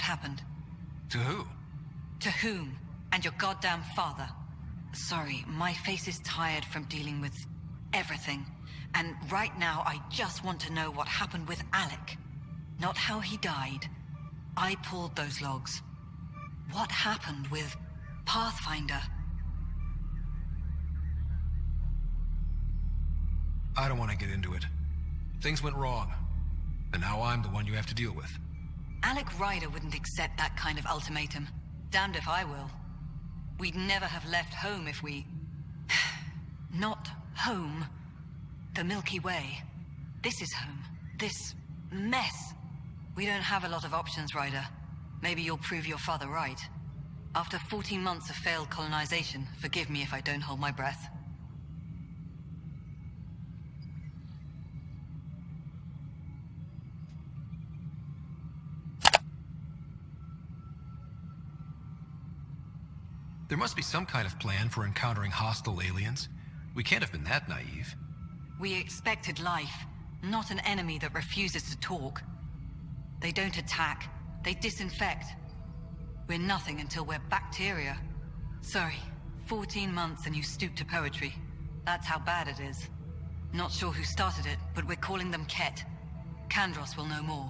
happened. To who? To whom? And your goddamn father. Sorry, my face is tired from dealing with everything. And right now, I just want to know what happened with Alec. Not how he died. I pulled those logs. What happened with Pathfinder? I don't want to get into it. Things went wrong. And now I'm the one you have to deal with. Alec Ryder wouldn't accept that kind of ultimatum. Damned if I will. We'd never have left home if we... Not home. The Milky Way. This is home. This mess. We don't have a lot of options, Ryder. Maybe you'll prove your father right. After 14 months of failed colonization, forgive me if I don't hold my breath. There must be some kind of plan for encountering hostile aliens. We can't have been that naive. We expected life, not an enemy that refuses to talk. They don't attack, they disinfect. We're nothing until we're bacteria. Sorry, 14 months and you stoop to poetry. That's how bad it is. Not sure who started it, but we're calling them Ket. Kandros will know more.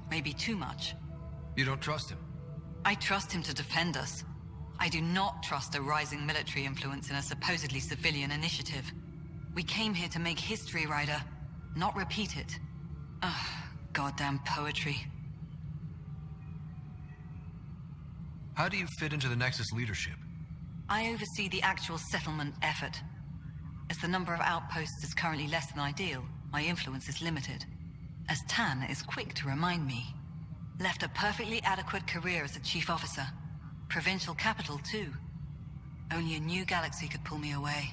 Maybe too much. You don't trust him? I trust him to defend us. I do not trust a rising military influence in a supposedly civilian initiative. We came here to make history, Ryder, not repeat it. Ugh, goddamn poetry. How do you fit into the Nexus leadership? I oversee the actual settlement effort. As the number of outposts is currently less than ideal, my influence is limited. As Tan is quick to remind me. Left a perfectly adequate career as a chief officer. Provincial capital, too. Only a new galaxy could pull me away.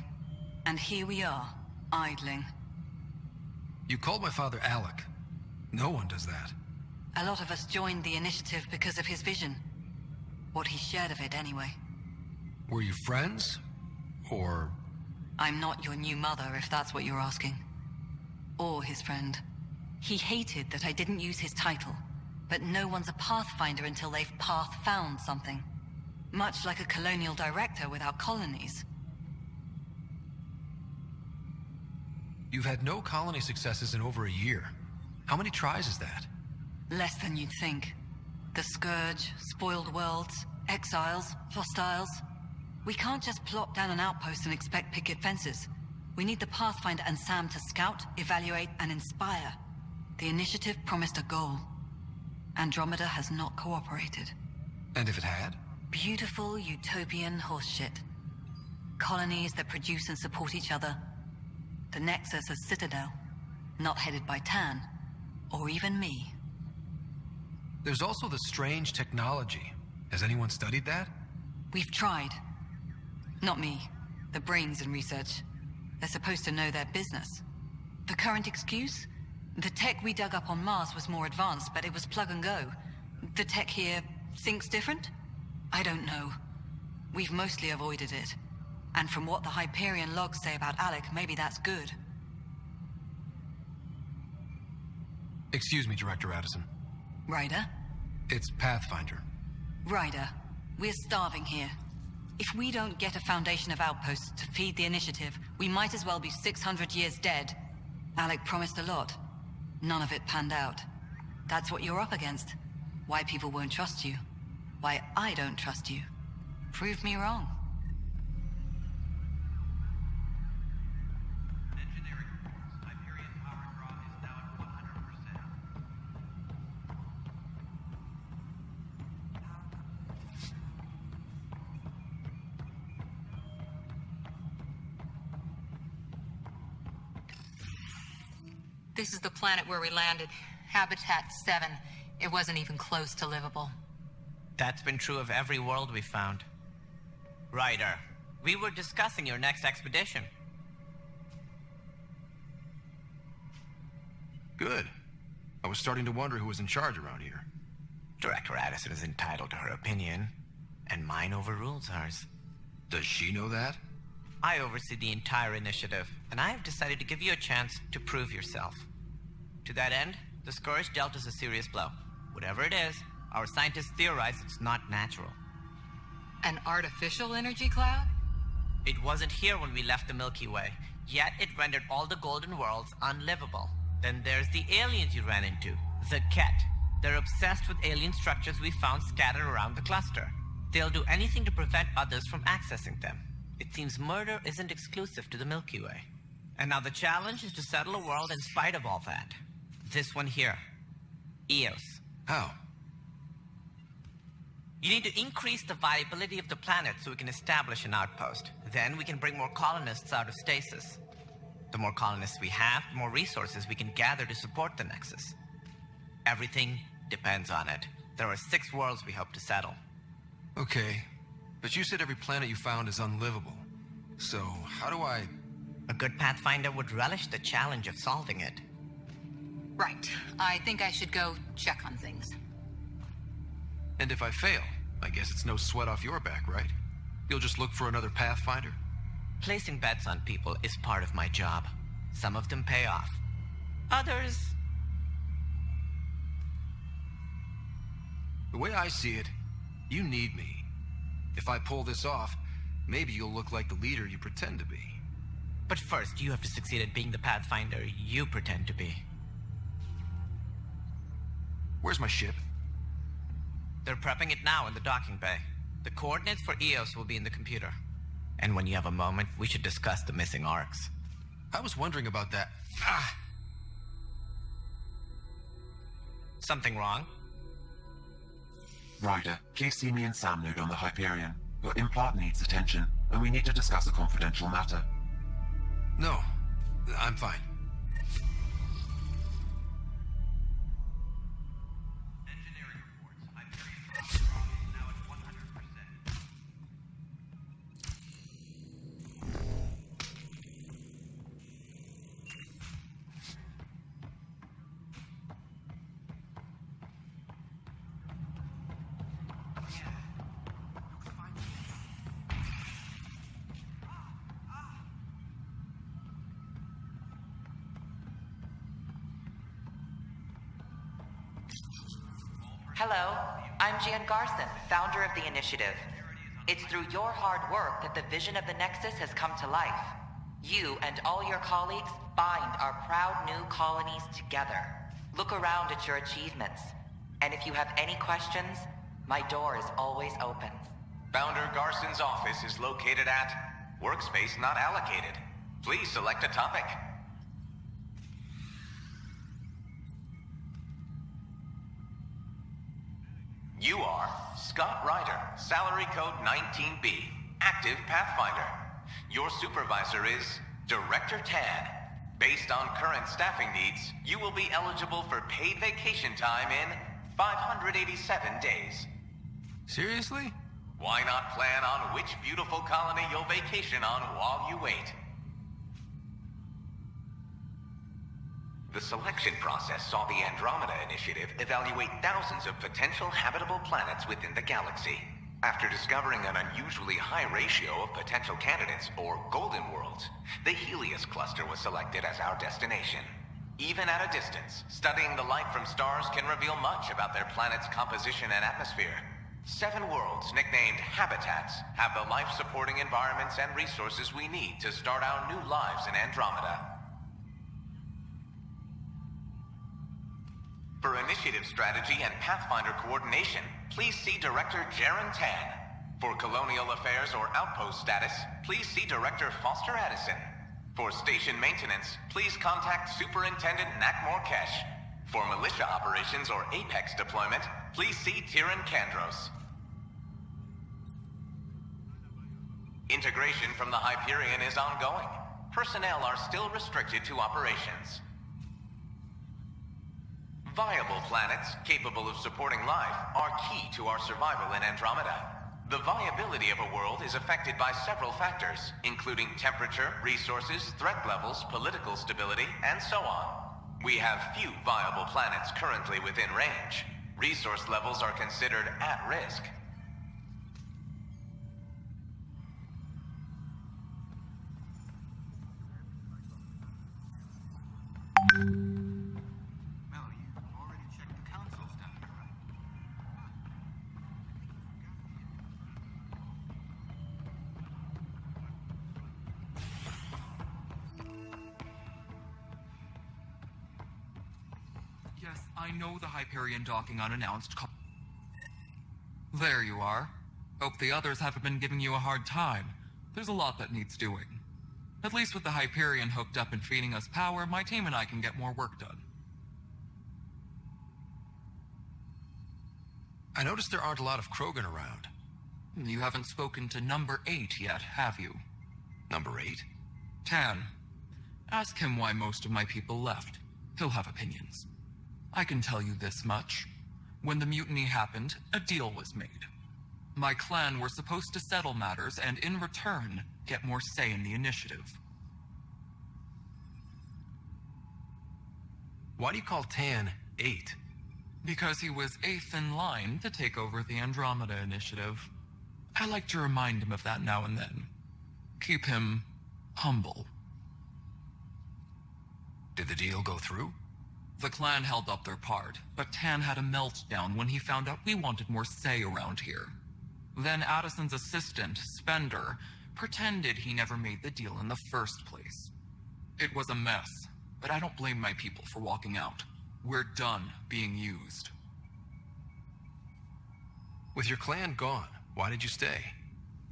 And here we are, idling. You called my father Alec. No one does that. A lot of us joined the initiative because of his vision. What he shared of it, anyway. Were you friends? Or... I'm not your new mother, if that's what you're asking. Or his friend. He hated that I didn't use his title. But no one's a Pathfinder until they've path-found something. Much like a colonial director without colonies. You've had no colony successes in over a year. How many tries is that? Less than you'd think. The Scourge, spoiled worlds, exiles, hostiles. We can't just plop down an outpost and expect picket fences. We need the Pathfinder and Sam to scout, evaluate, and inspire. The initiative promised a goal. Andromeda has not cooperated. And if it had? Beautiful utopian horseshit. Colonies that produce and support each other. The Nexus a citadel, not headed by Tan, or even me. There's also the strange technology. Has anyone studied that? We've tried. Not me. The brains in research. They're supposed to know their business. The current excuse? The tech we dug up on Mars was more advanced, but it was plug and go. The tech here thinks different? I don't know. We've mostly avoided it. And from what the Hyperion logs say about Alec, maybe that's good. Excuse me, Director Addison. Ryder? It's Pathfinder. Ryder, we're starving here. If we don't get a foundation of outposts to feed the initiative, we might as well be 600 years dead. Alec promised a lot. None of it panned out. That's what you're up against. Why people won't trust you. Why I don't trust you. Prove me wrong. Engineering reports. Hyperion power draw is now at 100%. This is the planet where we landed. Habitat 7. It wasn't even close to livable. That's been true of every world we found. Ryder, we were discussing your next expedition. Good. I was starting to wonder who was in charge around here. Director Addison is entitled to her opinion, and mine overrules hers. Does she know that? I oversee the entire initiative, and I have decided to give you a chance to prove yourself. To that end, the Scourge dealt us a serious blow. Whatever it is, Our scientists theorize it's not natural. An artificial energy cloud? It wasn't here when we left the Milky Way, yet it rendered all the golden worlds unlivable. Then there's the aliens you ran into, the Quer. They're obsessed with alien structures we found scattered around the cluster. They'll do anything to prevent others from accessing them. It seems murder isn't exclusive to the Milky Way. And now the challenge is to settle a world in spite of all that. This one here. Eos. How? You need to increase the viability of the planet so we can establish an outpost. Then we can bring more colonists out of stasis. The more colonists we have, the more resources we can gather to support the Nexus. Everything depends on it. There are 6 worlds we hope to settle. Okay, but you said every planet you found is unlivable. So, how do I... A good Pathfinder would relish the challenge of solving it. Right. I think I should go check on things. And if I fail, I guess it's no sweat off your back, right? You'll just look for another Pathfinder? Placing bets on people is part of my job. Some of them pay off. Others... The way I see it, you need me. If I pull this off, maybe you'll look like the leader you pretend to be. But first, you have to succeed at being the Pathfinder you pretend to be. Where's my ship? They're prepping it now in the docking bay. The coordinates for Eos will be in the computer. And when you have a moment, we should discuss the missing arcs. I was wondering about that. Something wrong? Ryder, please see me and Sam Node on the Hyperion. Your implant needs attention, and we need to discuss a confidential matter. No, I'm fine. Engineering reports. Hyperion now at 100%. Hello, I'm Jan Garson, founder of the initiative. It's through your hard work that the vision of the Nexus has come to life. You and all your colleagues bind our proud new colonies together. Look around at your achievements. And if you have any questions, my door is always open. Founder Garson's office is located at Workspace Not Allocated. Please select a topic. You are Scott Ryder, salary code 19B, active Pathfinder. Your supervisor is Director Tan. Based on current staffing needs, you will be eligible for paid vacation time in 587 days. Seriously? Why not plan on which beautiful colony you'll vacation on while you wait? The selection process saw the Andromeda initiative evaluate thousands of potential habitable planets within the galaxy. After discovering an unusually high ratio of potential candidates, or golden worlds, the Helios cluster was selected as our destination. Even at a distance, studying the light from stars can reveal much about their planet's composition and atmosphere. 7 worlds, nicknamed habitats, have the life-supporting environments and resources we need to start our new lives in Andromeda. For initiative strategy and Pathfinder coordination, please see Director Jaren Tan. For colonial affairs or outpost status, please see Director Foster Addison. For station maintenance, please contact Superintendent Nakmor Kesh. For militia operations or Apex deployment, please see Tyran Kandros. Integration from the Hyperion is ongoing. Personnel are still restricted to operations. Viable planets capable of supporting life are key to our survival in Andromeda. The viability of a world is affected by several factors, including temperature, resources, threat levels, political stability, and so on. We have few viable planets currently within range. Resource levels are considered at risk. Yes, I know the Hyperion docking unannounced. There you are. Hope the others haven't been giving you a hard time. There's a lot that needs doing. At least with the Hyperion hooked up and feeding us power, my team and I can get more work done. I noticed there aren't a lot of Krogan around. You haven't spoken to number 8 yet, have you? Number 8? Tan. Ask him why most of my people left. He'll have opinions. I can tell you this much. When the mutiny happened, a deal was made. My clan were supposed to settle matters and, in return, get more say in the initiative. Why do you call Tan 8? Because he was 8th in line to take over the Andromeda initiative. I like to remind him of that now and then. Keep him humble. Did the deal go through? The clan held up their part, but Tan had a meltdown when he found out we wanted more say around here. Then Addison's assistant, Spender, pretended he never made the deal in the first place. It was a mess, but I don't blame my people for walking out. We're done being used. With your clan gone, why did you stay?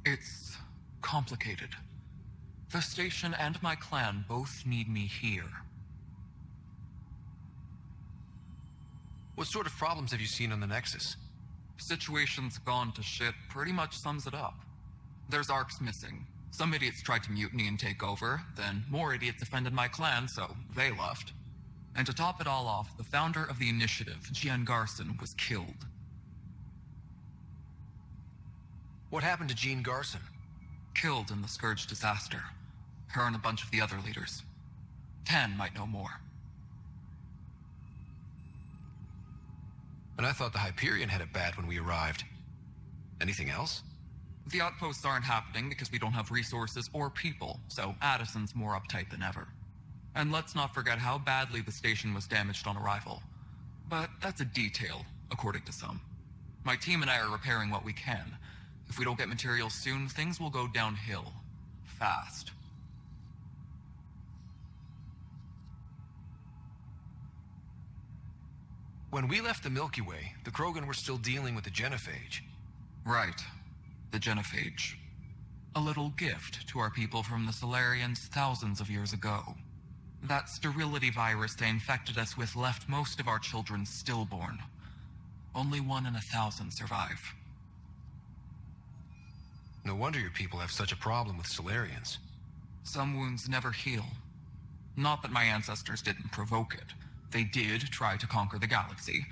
It's complicated. The station and my clan both need me here. What sort of problems have you seen on the Nexus? Situation's gone to shit pretty much sums it up. There's arcs missing. Some idiots tried to mutiny and take over, then more idiots offended my clan, so they left. And to top it all off, the founder of the initiative, Jean Garson, was killed. What happened to Jean Garson? Killed in the Scourge disaster. Her and a bunch of the other leaders. Tan might know more. And I thought the Hyperion had it bad when we arrived. Anything else? The outposts aren't happening because we don't have resources or people, so Addison's more uptight than ever. And let's not forget how badly the station was damaged on arrival. But that's a detail, according to some. My team and I are repairing what we can. If we don't get materials soon, things will go downhill. Fast. When we left the Milky Way, the Krogan were still dealing with the genophage. Right. The genophage. A little gift to our people from the Solarians thousands of years ago. That sterility virus they infected us with left most of our children stillborn. Only 1 in 1,000 survive. No wonder your people have such a problem with Solarians. Some wounds never heal. Not that my ancestors didn't provoke it. They did try to conquer the galaxy.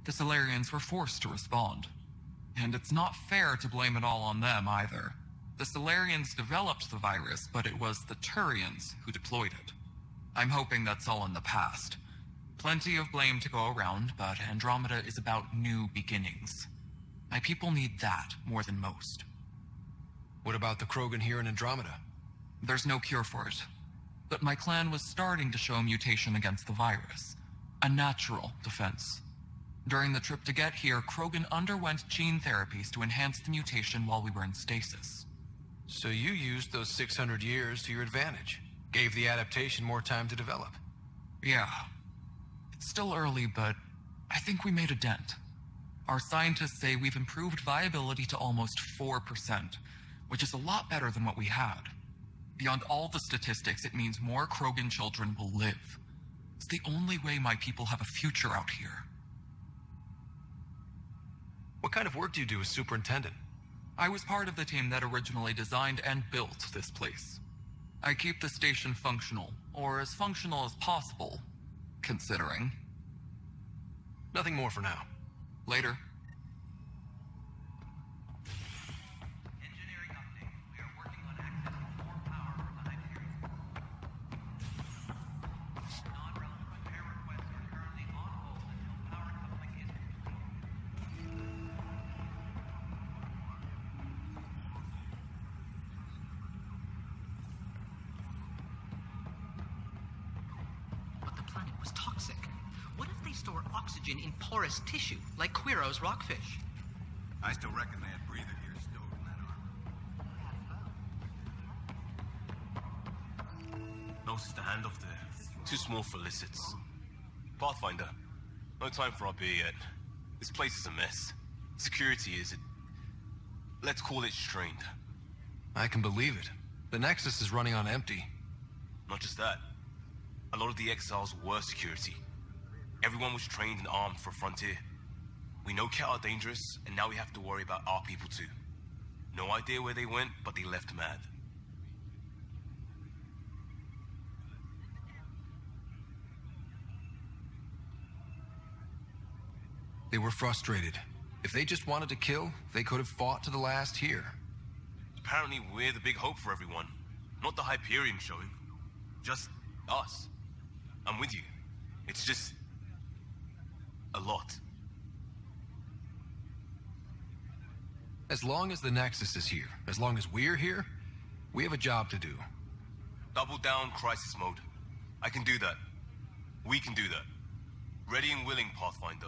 The Solarians were forced to respond. And it's not fair to blame it all on them either. The Solarians developed the virus, but it was the Turians who deployed it. I'm hoping that's all in the past. Plenty of blame to go around, but Andromeda is about new beginnings. My people need that more than most. What about the Krogan here in Andromeda? There's no cure for it. But my clan was starting to show mutation against the virus. A natural defense. During the trip to get here, Krogan underwent gene therapies to enhance the mutation while we were in stasis. So you used those 600 years to your advantage. Gave the adaptation more time to develop. Yeah. It's still early, but I think we made a dent. Our scientists say we've improved viability to almost 4%, which is a lot better than what we had. Beyond all the statistics, it means more Krogan children will live. It's the only way my people have a future out here. What kind of work do you do as superintendent? I was part of the team that originally designed and built this place. I keep the station functional, or as functional as possible, considering. Nothing more for now. Later. Engineering update. We are working on accessing more power from the Hyperion. Non-relevant repair requests are currently on hold until power coupling is complete. But the planet was toxic. What if they store oxygen in porous tissue, like Quiro's rockfish? I still reckon they had breather gear stowed in that armor. Notice the handoff there. Too small for lizards. Pathfinder, No time for our beer yet. This place is a mess. Security is... let's call it strained. I can believe it. The Nexus is running on empty. Not just that. A lot of the exiles were security. Everyone was trained and armed for Frontier. We know Quer are dangerous, and now we have to worry about our people too. No idea where they went, but they left mad. They were frustrated. If they just wanted to kill, they could have fought to the last here. Apparently we're the big hope for everyone. Not the Hyperion showing. Just us. I'm with you. It's just... a lot. As long as the Nexus is here, as long as we're here, we have a job to do. Double down crisis mode. I can do that. We can do that. Ready and willing, Pathfinder.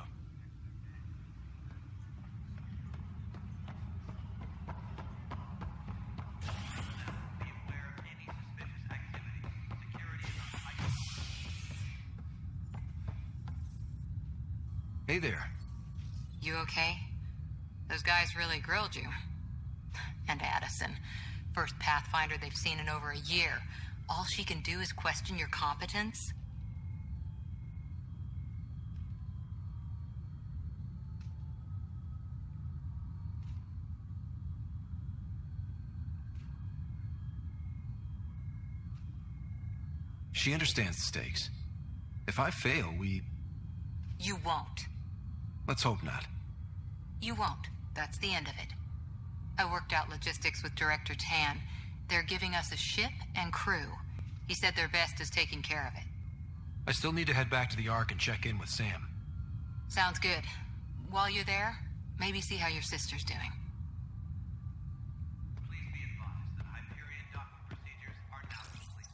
Be aware of any suspicious activity. Security is on high. Hey there. You okay? Those guys really grilled you. And Addison. First Pathfinder they've seen in over a year. All she can do is question your competence? She understands the stakes. If I fail, You won't. let's hope not. You won't. That's the end of it. I worked out logistics with Director Tan. They're giving us a ship and crew. He said their best is taking care of it. I still need to head back to the Ark and check in with Sam. Sounds good. While you're there, maybe see how your sister's doing. Please be advised that Hyperion docking procedures are now complete.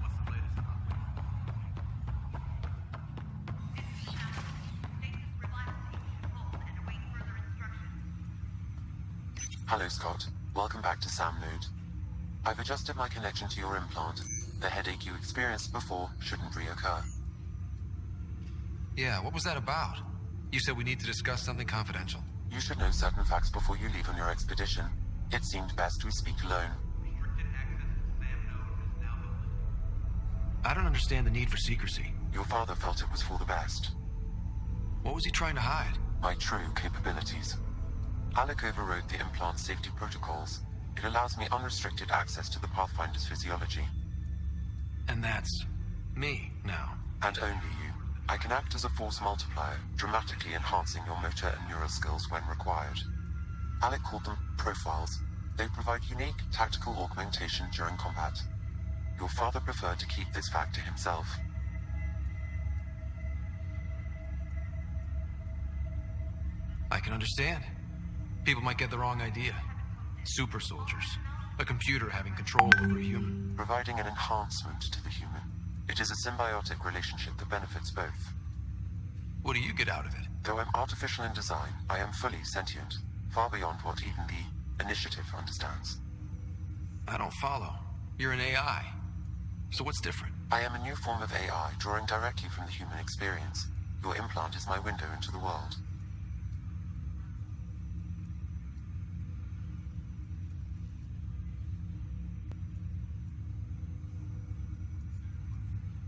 What's the latest about Hello, Scott. Welcome back to Sam Mode. I've adjusted my connection to your implant. The headache you experienced before shouldn't reoccur. Yeah, what was that about? You said we need to discuss something confidential. You should know certain facts before you leave on your expedition. It seemed best we speak alone. restricted access to SAM node is now open. I don't understand the need for secrecy. Your father felt it was for the best. What was he trying to hide? My true capabilities. Alec overrode the implant safety protocols. It allows me unrestricted access to the Pathfinder's physiology. And that's me now. And only you. I can act as a force multiplier, dramatically enhancing your motor and neural skills when required. Alec called them profiles. They provide unique tactical augmentation during combat. Your father preferred to keep this fact to himself. I can understand. People might get the wrong idea. Super soldiers. A computer having control over a human. Providing an enhancement to the human. It is a symbiotic relationship that benefits both. What do you get out of it? Though I'm artificial in design, I am fully sentient, far beyond what even the Initiative understands. I don't follow. You're an AI. So what's different? I am a new form of AI, drawing directly from the human experience. Your implant is my window into the world.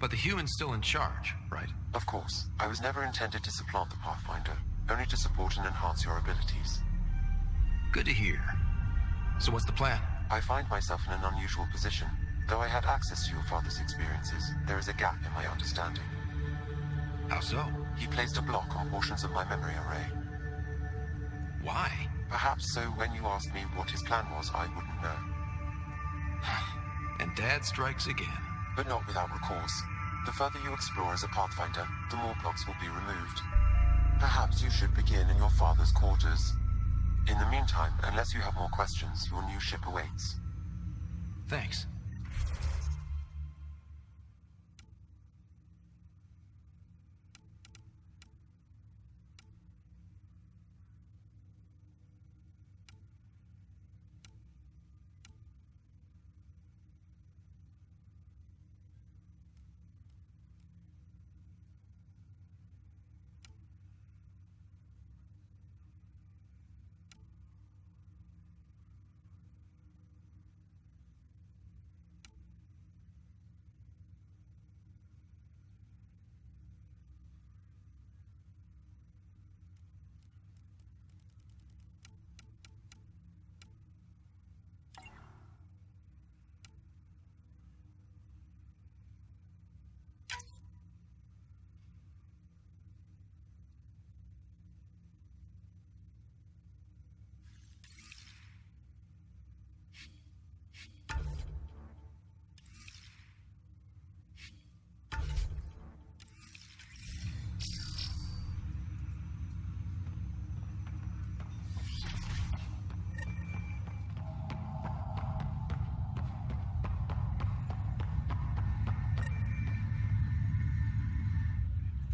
But the human's still in charge, right? Of course. I was never intended to supplant the Pathfinder, only to support and enhance your abilities. Good to hear. So what's the plan? I find myself in an unusual position. Though I had access to your father's experiences, there is a gap in my understanding. How so? He placed a block on portions of my memory array. Why? Perhaps so when you asked me what his plan was, I wouldn't know. And Dad strikes again. But not without recourse. The further you explore as a Pathfinder, the more blocks will be removed. Perhaps you should begin in your father's quarters. In the meantime, unless you have more questions, your new ship awaits. Thanks.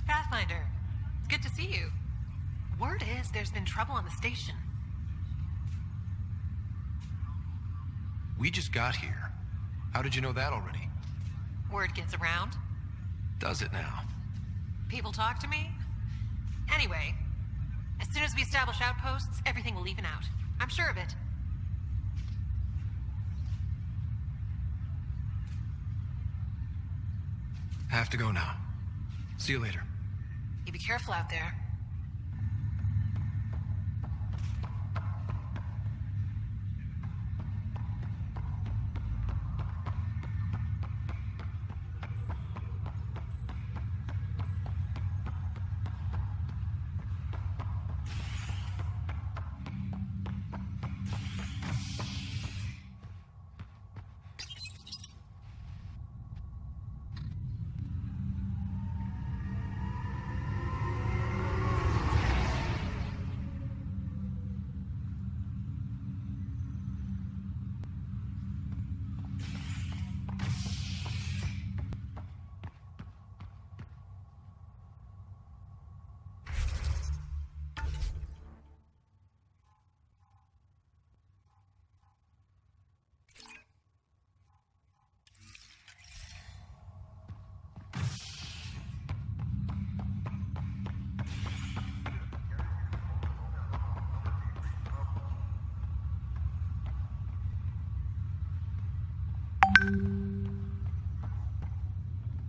Pathfinder, good to see you. Word is there's been trouble on the station. We just got here. How did you know that already? Word gets around. Does it now? People talk to me. Anyway, as soon as we establish outposts, everything will even out. I'm sure of it. Have to go now. See you later. You be careful out there.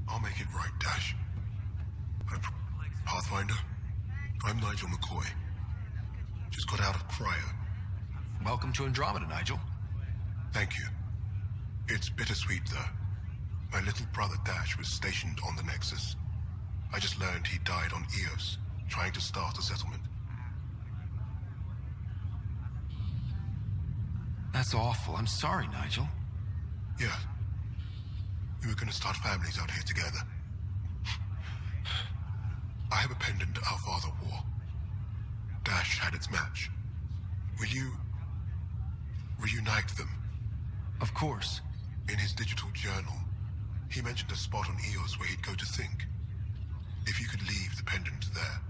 I'll make it right, Dash. Pathfinder, I'm Nigel McCoy. Just got out of cryo. Welcome to Andromeda, Nigel. Thank you. It's bittersweet, though. My little brother Dash was stationed on the Nexus. I just learned he died on Eos, trying to start a settlement. That's awful. I'm sorry, Nigel. Yeah. We were going to start families out here together. I have a pendant our father wore. Dash had its match. Will you reunite them? Of course. In his digital journal, he mentioned a spot on Eos where he'd go to think. If you could leave the pendant there.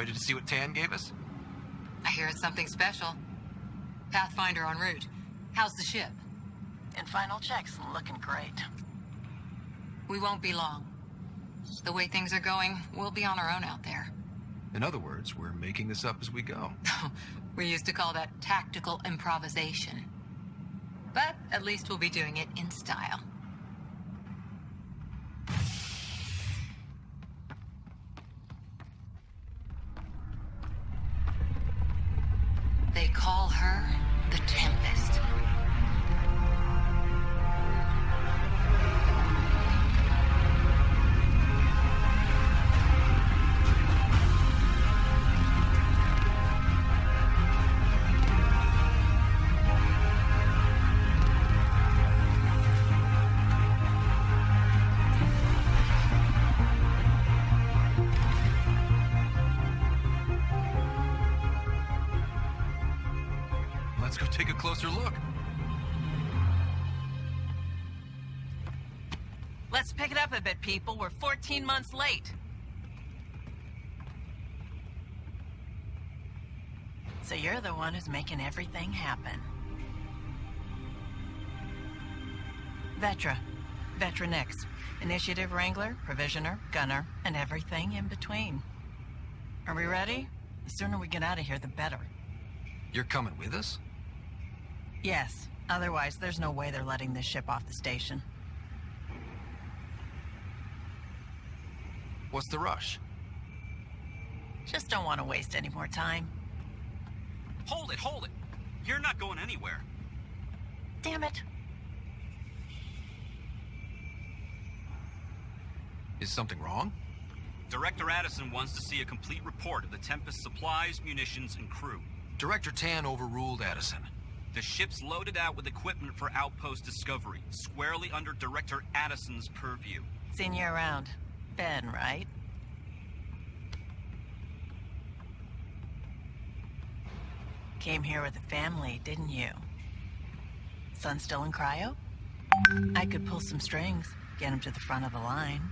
Ready to see what Tan gave us? I hear it's something special. Pathfinder en route. How's the ship? In final checks, looking great. We won't be long. The way things are going, we'll be on our own out there. In other words, we're making this up as we go. We used to call that tactical improvisation. But at least we'll be doing it in style. They call her the Tempest. Let's go take a closer look. Let's pick it up a bit, people. We're 14 months late. So you're the one who's making everything happen. Vetra. Vetra Nix. Initiative Wrangler, Provisioner, Gunner, and everything in between. Are we ready? The sooner we get out of here, the better. You're coming with us? Yes. Otherwise, there's no way they're letting this ship off the station. What's the rush? Just don't want to waste any more time. Hold it, hold it. You're not going anywhere. Damn it. Is something wrong? Director Addison wants to see a complete report of the Tempest's supplies, munitions, and crew. Director Tan overruled Addison. The ship's loaded out with equipment for outpost discovery, squarely under Director Addison's purview. Seen you around. Ben, right? Came here with a family, didn't you? Son still in cryo? I could pull some strings, get him to the front of the line.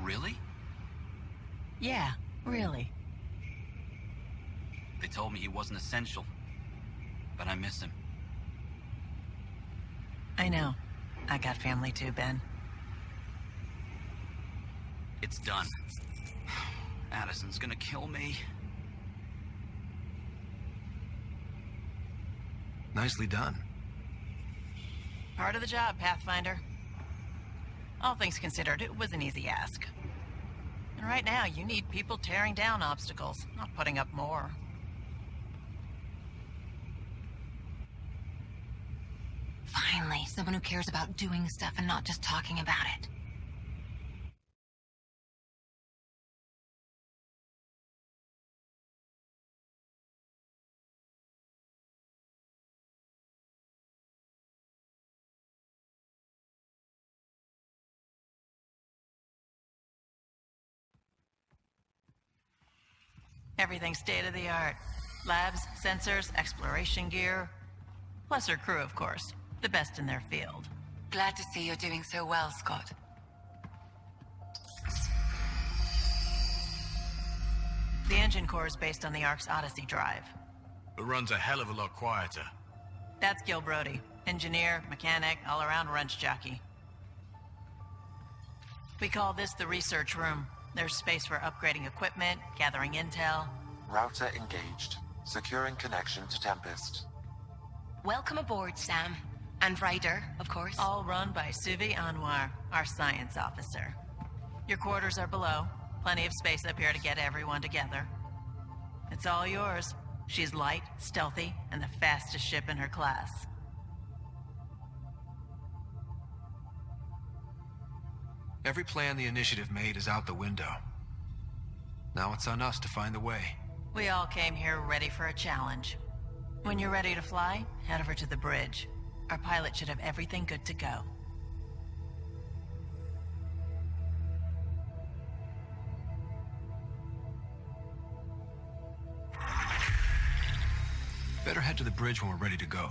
Really? Yeah, really. They told me he wasn't essential, but I miss him. I know. I got family too, Ben. It's done. Addison's gonna kill me. Nicely done. Part of the job, Pathfinder. All things considered, it was an easy ask. And right now, you need people tearing down obstacles, not putting up more. Finally, someone who cares about doing stuff and not just talking about it. Everything's state-of-the-art. Labs, sensors, exploration gear. Plus her crew, of course. The best in their field. Glad to see you're doing so well, Scott. The engine core is based on the Ark's Odyssey drive. It runs a hell of a lot quieter. That's Gil Brody. Engineer, mechanic, all-around wrench jockey. We call this the research room. There's space for upgrading equipment, gathering intel. Router engaged. Securing connection to Tempest. Welcome aboard, Sam. And Ryder, of course. All run by Suvi Anwar, our science officer. Your quarters are below. Plenty of space up here to get everyone together. It's all yours. She's light, stealthy, and the fastest ship in her class. Every plan the Initiative made is out the window. Now it's on us to find the way. We all came here ready for a challenge. When you're ready to fly, head over to the bridge. Our pilot should have everything good to go. Better head to the bridge when we're ready to go.